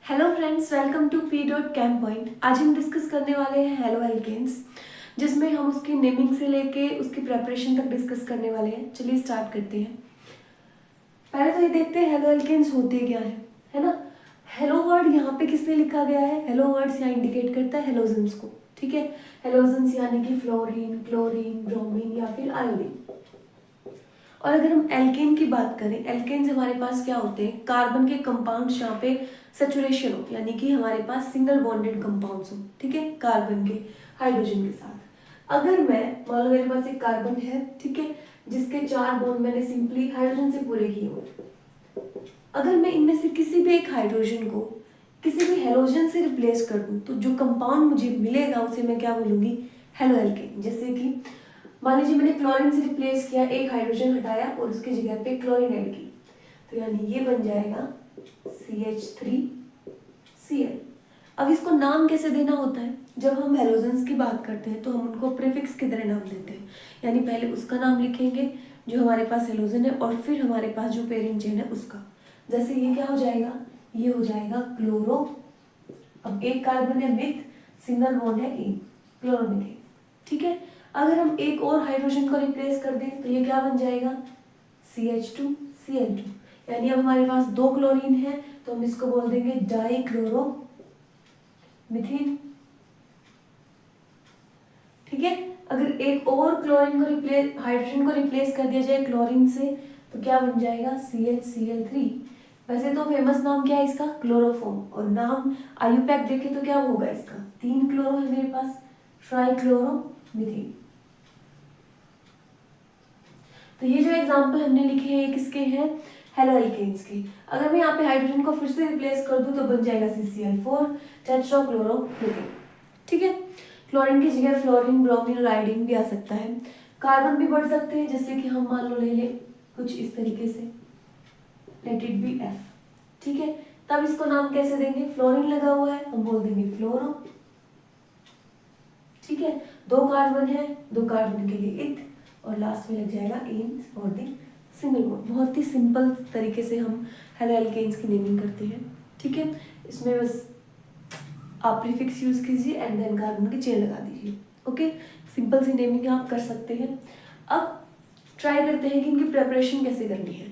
Hello friends, welcome to P dot cam point. आज हम discuss करने वाले हैं हेलो एल्केन्स, जिसमें हम उसकी नेमिंग से लेके उसकी प्रेपरेशन तक डिस्कस करने वाले हैं। चलिए स्टार्ट करते हैं। पहले तो ये देखते हैं हेलो एल्केन्स होते क्या है ना। हेलो वर्ड यहाँ पे किसने लिखा गया है? हेलो वर्ड्स यहाँ इंडिकेट करता है हेलोजेंस को। ठीक है, हेलोजेंस यानी कि फ्लोरीन, क्लोरीन, ब्रोमीन या फिर आयोडीन। और अगर हम एल्केन की बात करें, एल्केन्स हमारे पास क्या होते हैं? कार्बन के कंपाउंड्स जहाँ पे सैचुरेशन हो, यानी कि हमारे पास सिंगल बॉन्डेड कंपाउंड्स हो। ठीक है, कार्बन के हाइड्रोजन के साथ। अगर मैं मान लो मेरे पास एक कार्बन है, ठीक है, जिसके 4 बॉन्ड मैंने सिंपली हाइड्रोजन से पूरे किए हुए। अगर मैं इनमें से किसी भी एक हाइड्रोजन को किसी भी हेलोजन से रिप्लेस कर दूं, तो जो कंपाउंड मुझे मिलेगा उसे मैं क्या बोलूंगी? Halo alkane. जैसे कि मान लीजिए मैंने क्लोरीन से रिप्लेस किया, एक हाइड्रोजन हटाया और उसकी जगह पे क्लोरीन ऐड की, तो यानी ये बन जाएगा CH3Cl। अब इसको नाम कैसे देना होता है? जब हम हेलोजेंस की बात करते हैं तो हम उनको प्रीफिक्स की तरह नाम देते हैं, यानी पहले उसका नाम लिखेंगे जो हमारे पास हेलोजन है, और फिर हमारे पास जो पेरेंट चेन है उसका। जैसे ये क्या हो जाएगा? ये हो जाएगा क्लोरो। अब एक कार्बन है मिथ, सिंगल बॉन्ड है इन, क्लोरोमीथेन। ठीक है, अगर हम एक और हाइड्रोजन को रिप्लेस कर दें तो ये क्या बन जाएगा? CH2Cl2। यानी अब हमारे पास 2 क्लोरीन है तो हम इसको बोल देंगे डाइक्लोरो मिथेन। ठीक है, अगर एक और क्लोरीन को रिप्लेस हाइड्रोजन को रिप्लेस कर दिया जाए क्लोरीन से तो क्या बन जाएगा? CHCl3। वैसे तो फेमस नाम क्या है इसका? क्लोरोफॉर्म। और नाम आयुपैक देखे तो क्या होगा इसका? 3 क्लोरो है मेरे पास, ट्राइक्लोरो मिथेन। तो ये जो एग्जाम्पल हमने लिखे हैं ये किसके हैं? हेलो एल्केन्स के। अगर मैं यहाँ पे हाइड्रोजन को फिर से रिप्लेस कर दूं तो बन जाएगा CCl4 टेट्राक्लोरोमीथेन। ठीक है, क्लोरीन की जगह फ्लोरीन, ब्रोमीन और आयोडीन भी आ सकता है। कार्बन भी बढ़ सकते हैं, जैसे कि हम मान लो ले लें कुछ इस तरीके से, लेट इट बी F। ठीक है, तब इसको नाम कैसे देंगे? फ्लोरीन लगा हुआ है, हम बोल देंगे फ्लोरो। ठीक है, 2 कार्बन है, 2 कार्बन के लिए इथ, और लास्ट में लग जाएगा in for the single bond. बहुत ही सिंपल तरीके से हम हेलो एल्केन्स की नेमिंग करते हैं। ठीक है, इसमें बस आप प्रीफिक्स यूज कीजिए एंड देन कार्बन की चेन लगा दीजिए। ओके, सिंपल सी नेमिंग आप कर सकते हैं। अब ट्राई करते हैं कि इनकी प्रेपरेशन कैसे करनी है।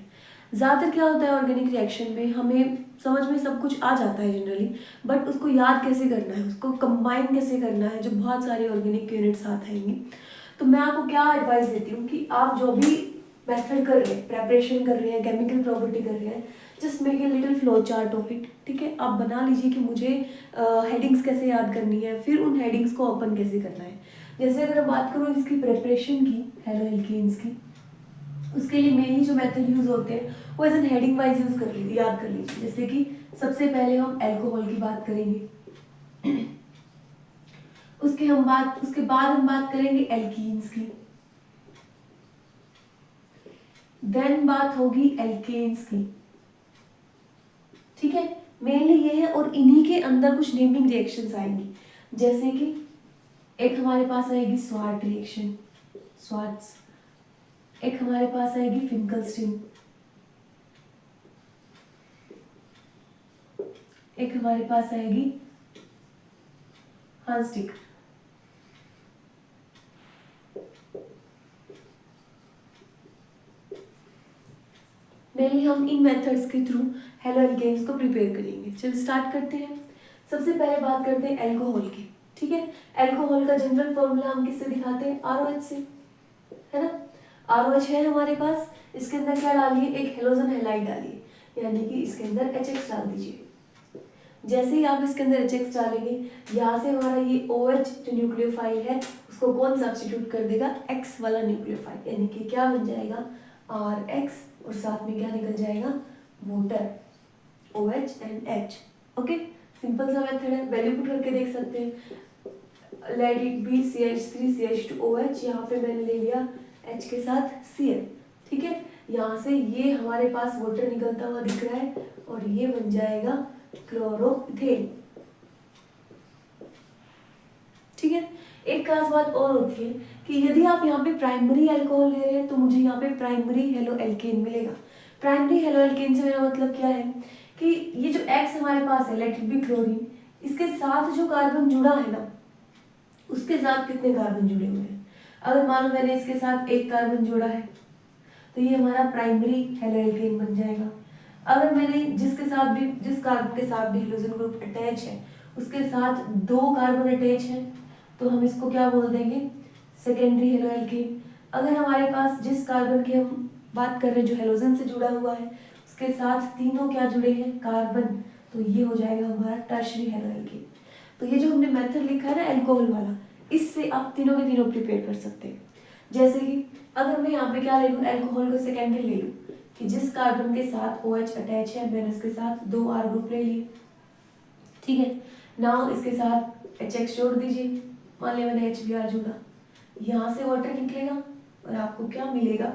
ज़्यादातर क्या होता है ऑर्गेनिक रिएक्शन में, हमें समझ में सब कुछ आ जाता है जनरली, बट उसको याद कैसे करना है, उसको कंबाइन कैसे करना है, जो बहुत सारी ऑर्गेनिक यूनिट्स साथ आएंगी। तो मैं आपको क्या एडवाइस देती हूँ कि आप जो भी मेथड कर रहे हैं, प्रेपरेशन कर रहे हैं, केमिकल प्रॉपर्टी कर रहे हैं, just make a little flow chart of it. ठीक है, आप बना लीजिए कि मुझे हेडिंग्स कैसे याद करनी है, फिर उन हेडिंग्स को ओपन कैसे करना है। जैसे अगर मैं बात करूँ इसकी प्रेपरेशन की, हेलो एल्केन्स की, उसके लिए मेनली जो मेथड यूज होते हैं वो as an heading wise use कर लीजिए, याद कर लीजिए। जैसे कि सबसे पहले हम अल्कोहल की बात करेंगे, उसके बाद हम बात करेंगे एल्कीन्स की, देन बात होगी एल्केन्स की। ठीक है, मेनली ये है, और इन्हीं के अंदर कुछ नेमिंग रिएक्शंस आएंगी। जैसे कि एक हमारे पास आएगी स्वार्ट रिएक्शन, स्वार्ट्स। एक हमारे पास आएगी फिंकलस्टीन, एक हमारे पास आएगी हांस्टिक। मेनली हम इन मेथड्स के थ्रू हेलो एल्केन्स को प्रिपेयर करेंगे। चलिए स्टार्ट करते हैं। सबसे पहले बात करते हैं अल्कोहल की। ठीक है, अल्कोहल का जनरल फॉर्मूला हम किससे दिखाते हैं? ROH से, है ना। ROH है हमारे पास, इसके अंदर क्या डालिए? एक हेलोजन हैलाइड डालिए, यानी कि इसके अंदर HX डाल दीजिए। जैसे ही आप इसके अंदर HX डालेंगे, यहाँ से हमारा ये OH जो न्यूक्लियोफाइल है उसको कौन सब्स्टिट्यूट कर देगा? X वाला न्यूक्लियोफाइल, यानी कि क्या बन जाएगा? RX, और साथ में क्या निकल जाएगा? Water, OH and H। Okay, simple सा मेथड है, वैल्यू पुट करके देख सकते हैं। लेट इट बी CH3CH2OH, यहाँ पे मैंने ले लिया H के साथ Cl। ठीक है, यहाँ से ये हमारे पास वाटर निकलता हुआ दिख रहा है, और ये बन जाएगा क्लोरोथेन। ठीक है, एक खास बात और होती है कि यदि आप यहाँ पे प्राइमरी अल्कोहल ले रहे हैं तो मुझे यहाँ पे प्राइमरी हेलो एल्केन मिलेगा। प्राइमरी हेलो एल्केन से मेरा मतलब क्या है कि ये जो X हमारे पास है, लेट इट बी क्लोरीन, इसके साथ जो कार्बन जुड़ा है ना, उसके साथ कितने कार्बन जुड़े हुए हैं। अगर मान लो मैंने इसके साथ एक कार्बन जोड़ा है तो ये हमारा प्राइमरी हेलोएल्केन बन जाएगा। अगर मैंने जिस कार्बन के साथ भी हेलोजन ग्रुप अटैच है उसके साथ 2 कार्बन अटैच है तो हम इसको क्या बोल देंगे, सेकेंडरी हेलोएल्केन। अगर हमारे पास जिस कार्बन की हम बात कर रहे हैं जो हेलोजन से जुड़ा हुआ है उसके साथ तीनों क्या जुड़े हैं, कार्बन, तो ये हो जाएगा हमारा टर्शियरी हेलोएल्केन। तो ये जो हमने मेथड लिखा है ना अल्कोहल वाला, इससे आप तीनों के तीनों प्रिपेयर कर सकते हैं। जैसे कि अगर मैं यहाँ पे क्या ले लूँ, अल्कोहल को सेकेंडरी ले लूँ कि जिस कार्बन के साथ OH अटैच है मैंने इसके साथ 2 R ग्रुप ले लिए, ठीक है। नाउ इसके साथ HX जोड़ दीजिए, मान लिया मैंने HBr जोड़ा, यहाँ से वाटर निकलेगा और आपको क्या मिलेगा,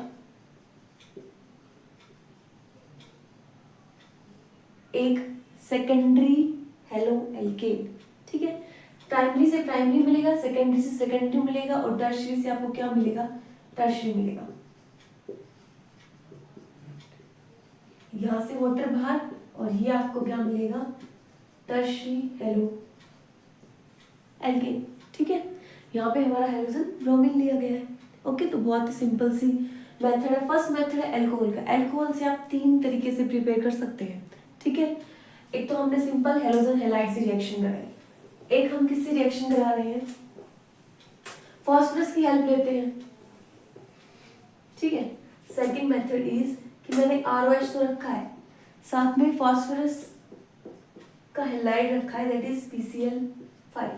एक सेकेंडरी हेलोएल्केन, ठीक है। प्राइमरी से प्राइमरी मिलेगा, सेकेंडरी से सेकेंडरी मिलेगा और टर्शियरी से आपको क्या मिलेगा, टर्शियरी मिलेगा। यहाँ से वाटर बाहर और ये आपको क्या मिलेगा, टर्शियरी हेलोएल्केन, ठीक है। यहाँ पे हमारा हेलोजन ब्रोमीन लिया गया है। ओके, तो बहुत ही सिंपल सी मेथड है। फर्स्ट मेथड है अल्कोहल का। अल्कोहल से आप 3 तरीके से प्रिपेयर कर सकते हैं, ठीक है। एक तो हमने सिंपल हेलोजन हैलाइड से रिएक्शन कराई, एक हम किससे रिएक्शन करा रहे हैं, फास्फोरस की हेल्प लेते हैं, ठीक है। सेकंड मेथड इज कि मैंने ROH तो रखा है, साथ में फास्फोरस का हैलाइड रखा है, दैट इज PCl5।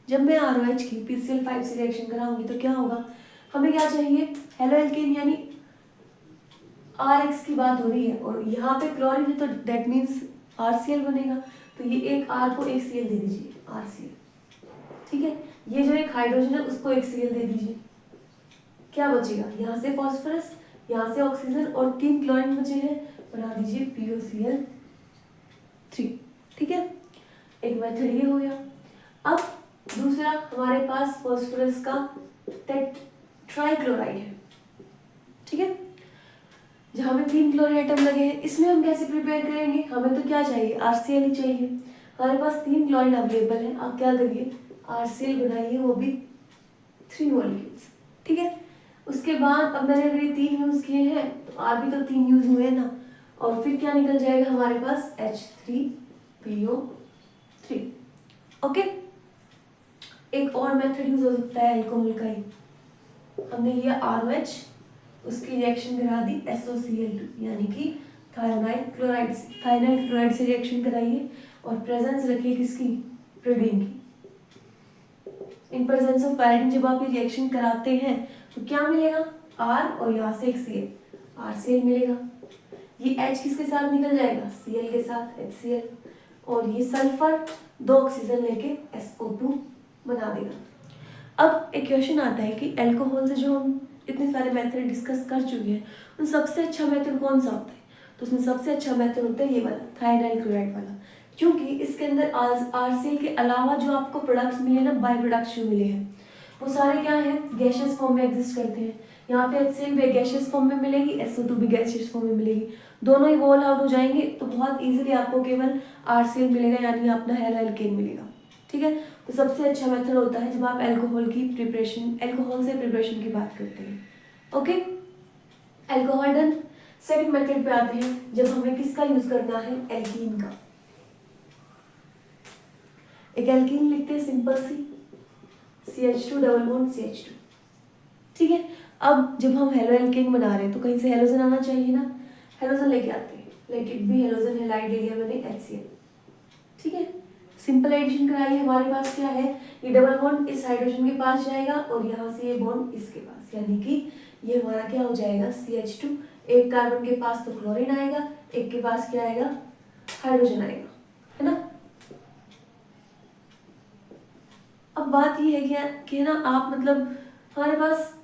जब मैं ROH की PCl5 से रिएक्शन कराऊंगी तो क्या होगा, हमें क्या चाहिए, हेलोएल्केन, यानी RX की बात हो रही है और यहाँ पे क्लोरीन है तो दैट मीन्स RCl बनेगा। तो ये एक R को एक Cl दे दीजिए, RCl, ठीक है। ये जो एक हाइड्रोजन है उसको एक Cl दे दीजिए, क्या बचेगा, यहाँ से फास्फोरस, यहाँ से ऑक्सीजन और 3 क्लोरीन बचे हैं, बना दीजिए POCl3, ठीक है। एक मेथड ये हो गया। अब दूसरा हमारे पास फास्फोरस का ट्राइक्लोराइड है, ठीक है, जहाँ पे 3 क्लोरीन एटम लगे हैं। इसमें हम कैसे प्रिपेयर करेंगे, हमें तो क्या चाहिए, RCl ही चाहिए। हमारे पास 3 क्लोरीन अवेलेबल है, आप क्या करिए, RCl बनाइए, वो भी 3 मॉलिक्यूल्स, ठीक है। उसके बाद अब मैंने अगर ये 3 यूज किए हैं तो R भी तो 3 यूज हुए ना, और फिर क्या निकल जाएगा हमारे पास, H3PO3, ओके। एक और मेथड यूज हो सकता है अल्कोहल का ही, हमने लिया ROH, उसकी रिएक्शन करा दी SOCl2 यानी कि थायोनाइल क्लोराइड से, थायोनाइल क्लोराइड से रिएक्शन कराइए और प्रेजेंस रखिए किसकी, प्रोडीन की। इन प्रेजेंस ऑफ पैराडीन जब आप ये रिएक्शन कराते हैं तो क्या मिलेगा, R और यहाँ से एक Cl, RCl मिलेगा। ये H किसके साथ निकल जाएगा, Cl के साथ, HCl, और ये सल्फर 2 ऑक्सीजन लेके SO2 बना देगा। अब एक क्वेश्चन आता है कि अल्कोहल से जो हम इतने सारे मेथड डिस्कस कर चुके हैं उन सबसे अच्छा मेथड कौन सा होता है, तो उसमें सबसे अच्छा मेथड होता है ये वाला, थायनाइल क्लोराइड वाला, क्योंकि इसके अंदर RCl के अलावा जो आपको प्रोडक्ट्स मिले ना, बाई प्रोडक्ट्स जो मिले हैं वो सारे क्या हैं, गैशियस फॉर्म में एग्जिस्ट करते हैं। यहाँ पे HCl भी गैशियस फॉर्म में मिलेगी, SO2 भी गैशियस फॉर्म में मिलेगी, दोनों इवॉल्व आउट हो जाएंगे तो बहुत इजीली आपको केवल RCl मिलेगा, यानी अपना हेलोएल्केन मिलेगा, ठीक है। तो सबसे अच्छा मेथड होता है जब आप अल्कोहल की प्रिपरेशन, अल्कोहल से प्रिपरेशन की बात करते हैं, okay. Alcohol done. Second method पे आते हैं जब हमें किसका यूज करना है, एल्कीन का। एक एल्कीन लिखते हैं सिंपल सी, CH2 डबल बॉन्ड CH2, ठीक है। अब जब हम हेलोएल्केन बना रहे हैं तो कहीं से हेलोजन आना चाहिए ना, हेलोजन लेके आते हैं, let it be halogen halide ले लिया मैंने HCl, ठीक है। सिंपल एडिशन कराइए, हमारे पास क्या है, ये डबल बॉन्ड इस हाइड्रोजन के पास जाएगा और यहाँ से ये बॉन्ड इसके पास, यानी कि ये हमारा क्या हो जाएगा, CH2। एक कार्बन के पास तो क्लोरीन आएगा, एक के पास क्या आएगा, हाइड्रोजन आएगा, है ना। अब बात ये है कि ना आप मतलब हमारे पास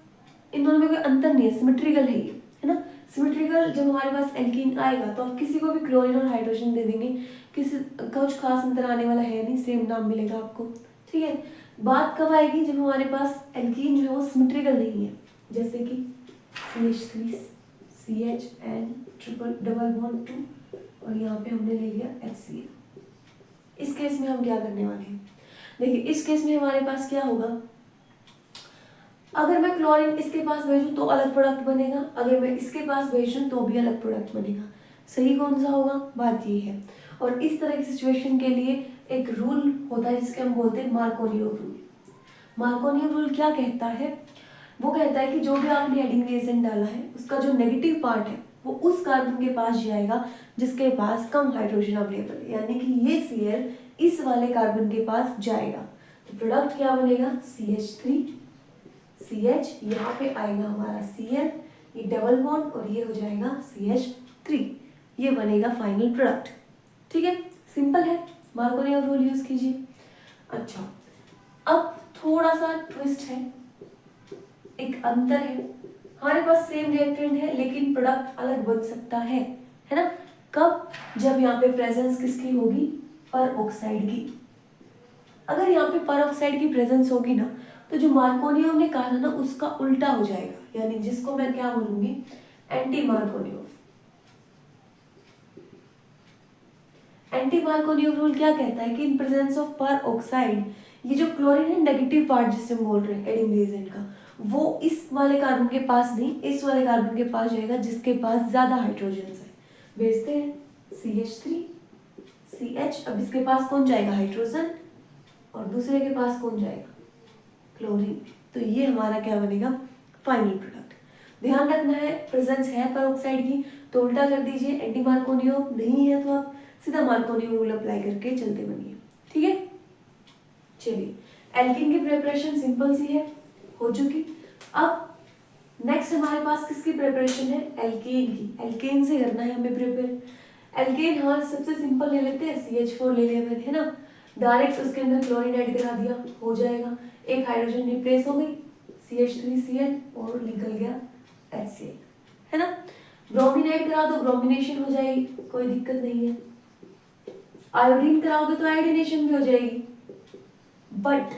इन दोनों में कोई अंतर नहीं है, सिमेट्रिकल है ये, है ना। सिमेट्रिकल जब हमारे पास एल्कीन आएगा तो आप किसी को भी क्लोरीन और हाइड्रोजन दे देंगे, किसी कुछ खास अंतर आने वाला है नहीं, सेम नाम मिलेगा आपको, ठीक है। बात कब आएगी, जब हमारे पास एल्कीन जो है वो सिमेट्रिकल नहीं है, जैसे कि CH3 CH and triple double bond 2 और यहाँ पे हमने ले लिया HCl। इस केस में हम क्या करने वाले हैं, देखिए इस केस में हमारे पास क्या होगा, अगर मैं क्लोरीन इसके पास भेजूं तो अलग प्रोडक्ट बनेगा, अगर मैं इसके पास भेजूं तो भी अलग प्रोडक्ट बनेगा। सही कौन सा होगा, बात ये है। और इस तरह की सिचुएशन के लिए एक रूल होता है जिसके हम बोलते हैं मार्कोनियो रूल। मार्कोनियो रूल क्या कहता है, वो कहता है कि जो भी आपने एडिंग रिएजेंट डाला है उसका जो नेगेटिव पार्ट है वो उस कार्बन के पास जाएगा जिसके पास कम हाइड्रोजन अवेलेबल है, यानी कि ये Cl इस वाले कार्बन के पास जाएगा। तो प्रोडक्ट क्या बनेगा, CH3 CH, यहाँ पे आएगा हमारा Cl, ये डबल बॉन्ड और ये हो जाएगा CH3, ये बनेगा फाइनल प्रोडक्ट। ठीक है, सिंपल है, मार्कोनियो रूल यूज कीजिए। अच्छा, अब थोड़ा सा ट्विस्ट है, एक अंतर है, हमारे पास सेम रिएक्टेंट है लेकिन प्रोडक्ट अलग बन सकता है ना। कब, जब यहाँ पे प्रेजेंस किसकी होगी, पर ऑक्साइड की। अगर यहाँ पे पर ऑक्साइड की प्रेजेंस होगी ना तो जो मार्कोनियो ने कहा था ना उसका उल्टा हो जाएगा, यानी जिसको मैं क्या बोलूंगी, एंटी मार्कोनियो। एंटी मार्कोनियो रूल क्या कहता है कि इन प्रेजेंस ऑफ पर ऑक्साइड, ये जो क्लोरीन है नेगेटिव पार्ट जिसे हम बोल रहे हैं एडिंग रिएजेंट का, वो इस वाले कार्बन के पास नहीं, इस वाले कार्बन के पास जाएगा जिसके पास ज्यादा हाइड्रोजन है। भेजते हैं CH3 CH, अब इसके पास कौन जाएगा, हाइड्रोजन, और दूसरे के पास कौन जाएगा, क्लोरीन। तो ये हमारा क्या बनेगा, फाइनल प्रोडक्ट। ध्यान रखना है प्रेजेंस है पर ऑक्साइड की तो उल्टा कर दीजिए, एंटी मार्कोनियो नहीं है तो आप सीधा मार्कोनियो रूल अप्लाई करके चलते बनिए। ठीक है, चलिए एल्कीन की प्रिपरेशन सिंपल सी है, हो चुकी। अब नेक्स्ट हमारे पास किसकी प्रिपरेशन है, एल्केन की। एल्केन से करना है हमें प्रिपेयर। एल्केन हमारा सबसे सिंपल ले लेते हैं, CH4 ले लेते हैं ना, डायरेक्ट उसके अंदर क्लोरीन ऐड करा दिया, हो जाएगा, एक हाइड्रोजन रिप्लेस हो गई, CH3Cl और निकल गया HCl, है ना। ब्रोमीन ऐड करा दो, ब्रोमिनेशन हो जाएगी, कोई दिक्कत नहीं है। आयोडीन कराओगे तो आयोडीनेशन भी हो जाएगी, बट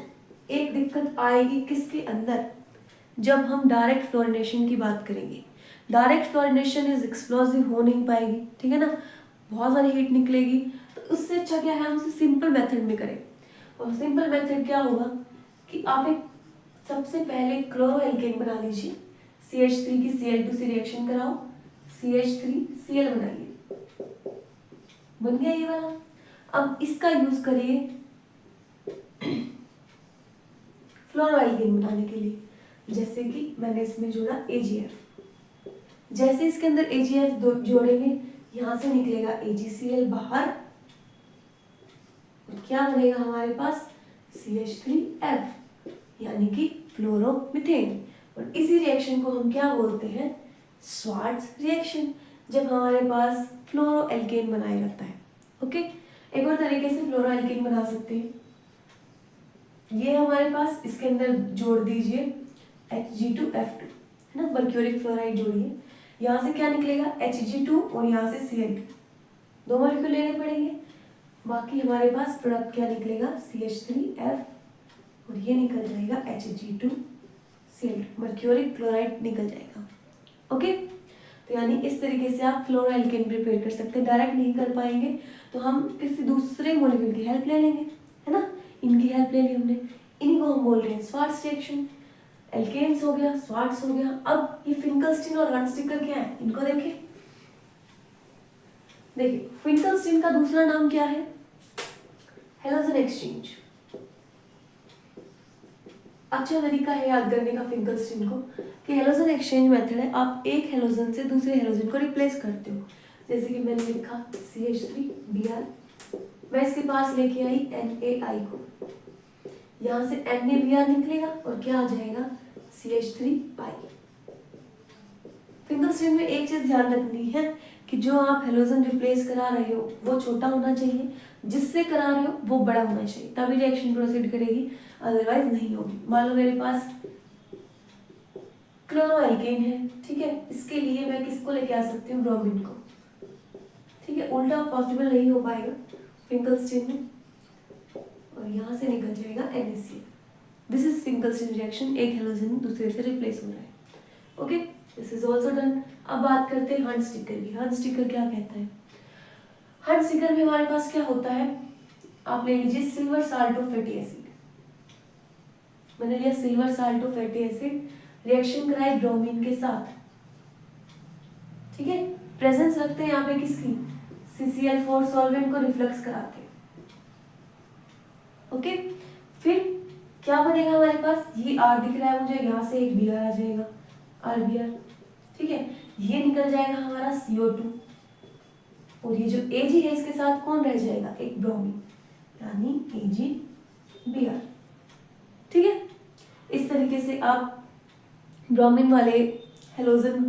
एक दिक्कत आएगी किसके अंदर, जब हम डायरेक्ट फ्लोरिनेशन की बात करेंगे। डायरेक्ट फ्लोरिनेशन इज एक्सप्लोसिव, हो नहीं पाएगी, ठीक है ना, बहुत सारी हीट निकलेगी। तो उससे अच्छा क्या है हम उसे सिंपल मेथड में करें। और सिंपल मेथड क्या होगा कि आप एक सबसे पहले क्लोरो एल्केन बना लीजिए, CH3 की Cl2 से रिएक्शन कराओ, CH3Cl बनाइए, बन गया ये वाला। अब इसका यूज करिए फ्लोरो एल्केन बनाने के लिए, जैसे कि मैंने इसमें जोड़ा AgF। जैसे इसके अंदर AgF जोड़ेंगे, यहां से निकलेगा AgCl बाहर, और क्या बनेगा हमारे पास, CH3F, यानी कि फ्लोरोमीथेन। और इसी रिएक्शन को हम क्या बोलते हैं, स्वार्ट्ज रिएक्शन, जब हमारे पास फ्लोरो एल्केन बनाया जाता है। ओके, एक और तरीके से फ्लोरो एल्केन बना सकते हैं, ये हमारे पास इसके अंदर जोड़ दीजिए Hg2F2, है ना, मर्क्यूरिक फ्लोराइड जोड़िए, यहाँ से क्या निकलेगा Hg2 और यहाँ से Cl2, दो मॉलिक्यूल लेने पड़ेंगे, बाकी हमारे पास प्रोडक्ट क्या निकलेगा CH3F और ये निकल जाएगा Hg2Cl2, मर्क्यूरिक क्लोराइड निकल जाएगा। ओके, तो यानी इस तरीके से आप फ्लोरो एल्केन प्रिपेयर कर सकते हैं। डायरेक्ट नहीं कर पाएंगे तो हम किसी दूसरे मॉलिक्यूल की हेल्प ले लेंगे, है ना, इनकी हेल्प ले ली हमने, इन्हीं को हम बोल रहे हैं स्वार्ट्ज रिएक्शन। एल्केन्स हो गया, स्वार्ट्ज हो गया। अब ये फिंकलस्टीन और रनस्टिकर क्या है, इनको देखिए। देखिए फिंकलस्टीन का दूसरा नाम क्या है, हेलोजन एक्सचेंज। अच्छा तरीका है याद करने का फिंकलस्टीन को कि हेलोजन एक्सचेंज मेथड है, आप एक हेलोजन से दूसरे हेलोजन को रिप्लेस करते हो। जैसे कि मैंने लिखा CH3Br, मैं इसके पास लेके आई NaI को, यहाँ से NaBr निकलेगा और क्या आ जाएगा CH3pi। फिंकलस्टीन में एक चीज ध्यान रखनी है कि जो आप हेलोजन रिप्लेस करा रहे हो वो छोटा होना चाहिए, जिससे करा रहे हो वो बड़ा होना चाहिए, तभी रिएक्शन प्रोसीड करेगी, अदरवाइज नहीं होगी। मान लो मेरे पास क्लोरो एल्केन है, ठीक है, इसके लिए मैं किसको लेके आ सकती हूँ, ब्रोमीन को, ठीक है, उल्टा पॉसिबल नहीं हो पाएगा फिंकलस्टीन में, और यहाँ से निकल जाएगा NaCl। This is Finkelstein reaction, एक हेलोजन दूसरे से रिप्लेस हो रहा है। Okay, this is also done. अब बात करते हैं हंट स्टिकर की। हंट स्टिकर क्या कहता है, हर फिगर में हमारे पास क्या होता है, आप ले लीजिए silver salt of fatty acid. मैंने लिया silver salt of fatty acid, reaction कराई ब्रोमीन के साथ, ठीक है। प्रेजेंस रखते हैं यहाँ पे किसकी, CCl4 सॉल्वेंट को रिफ्लक्स कराते हैं, ओके। फिर क्या बनेगा हमारे पास, ये R दिख रहा है मुझे, यहाँ से एक Br आ जाएगा, RBr, ठीक है। ये निकल जाएगा हमारा CO2, और ये जो Ag है इसके साथ कौन रह जाएगा, एक ब्रोमीन, यानी AgBr, ठीक है। इस तरीके से आप ब्रोमीन वाले हेलोजन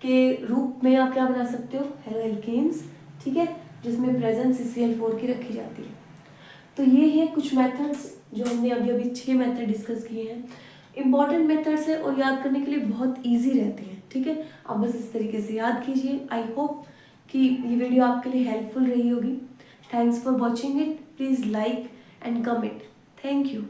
के रूप में आप क्या बना सकते हो, हेलो एल्केन्स, ठीक है, जिसमें प्रेजेंस CCl4 की रखी जाती है। तो ये है कुछ मेथड्स जो हमने अभी 6 मेथड डिस्कस किए हैं। इंपॉर्टेंट मेथड्स है और याद करने के लिए बहुत इजी रहते हैं, ठीक है। आप बस इस तरीके से याद कीजिए। आई होप कि ये वीडियो आपके लिए हेल्पफुल रही होगी। Thanks for watching it, please like and comment. Thank you.